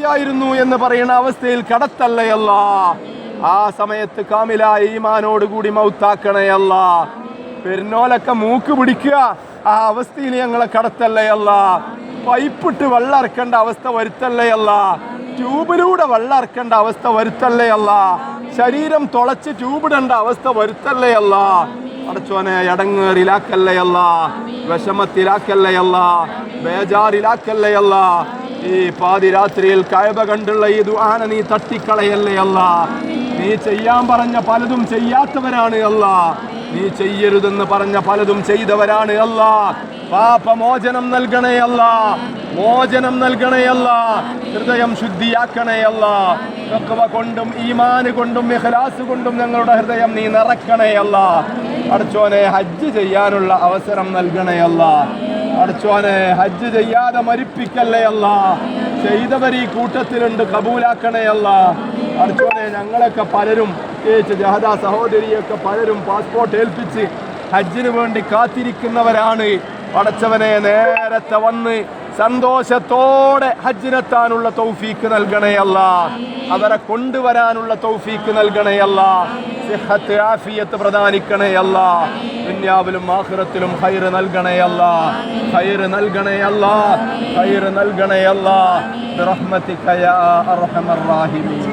ായിരുന്നു എന്ന് പറയുന്ന അവസ്ഥയിൽ കടത്തല്ലയല്ല. ആ സമയത്ത് കാമിലായ ഈമാനോടുകൂടി മൗത്താക്കണയല്ല. പെരുന്നോലൊക്കെ മൂക്ക് പിടിക്കുക, ആ അവസ്ഥയിൽ ഞങ്ങളെ കടത്തല്ലയല്ല. പൈപ്പിട്ട് വെള്ളം ഇറക്കേണ്ട അവസ്ഥ വരുത്തല്ലയല്ല. ട്യൂബിലൂടെ വെള്ളം ഇറക്കേണ്ട അവസ്ഥ വരുത്തല്ലയല്ല. ശരീരം തുളച്ച് ട്യൂബിടേണ്ട അവസ്ഥ വരുത്തല്ലയല്ല. അടച്ചോനെ എടങ്ങേറിലാക്കല്ലയല്ല, വിഷമത്തിലാക്കല്ലയല്ല, ബേജാറിലാക്കല്ലയല്ല. ഈ പാതിരാത്രിയിൽ കഅബ കണ്ടുള്ള ഈ ദുആന നീ തട്ടിക്കളയല്ലേ അല്ല. നീ ചെയ്യാൻ പറഞ്ഞ പലതും ചെയ്യാത്തവരാണ് അല്ല. നീ ചെയ്യരുതെന്ന് പറഞ്ഞ പലതും ചെയ്തവരാണ് അല്ല. പാപമോചനം നൽകണയല്ല, മോചനം നൽകണയല്ല, ഹൃദയം ശുദ്ധിയാക്കണയല്ല. തഖ്വ കൊണ്ടും ഈമാന് കൊണ്ടും ഇഖ്ലാസ് കൊണ്ടും ഞങ്ങളുടെ ഹൃദയം നീ നിറക്കണയല്ല. അടച്ചോനെ ഹജ്ജ് ചെയ്യാനുള്ള അവസരം നൽകണയല്ല. അടച്ചോനെ ഹജ്ജ് ചെയ്യാതെ മരിപ്പിക്കല്ലയല്ല. ചെയ്തവർ ഈ കൂട്ടത്തിലുണ്ട്, കബൂലാക്കണയല്ല. അടച്ചോനെ ഞങ്ങളൊക്കെ പലരും, ജഹദ സഹോദരിയൊക്കെ പലരും പാസ്പോർട്ട് ഏൽപ്പിച്ച് ഹജ്ജിന് വേണ്ടി കാത്തിരിക്കുന്നവരാണ്. അടച്ചവനെ നേരത്തെ വന്ന് സന്തോഷത്തോടെ ഹജ്ജിനെത്താനുള്ള തൗഫീക്ക് നൽകണയല്ല. അവരെ കൊണ്ടുവരാനുള്ള തൗഫീക്ക് നൽകണയല്ല. സിഹത്ത് ആഫിയത്ത് പ്രദാനിക്കണയല്ല. ദുനിയാവിലും ആഖിറത്തിലും ഖൈർ നൽകണയല്ല. ഖൈർ നൽകണയല്ല. ഖൈർ നൽകണയല്ല. ബിറഹ്മതിക യാ അർഹമർ റഹീമീൻ.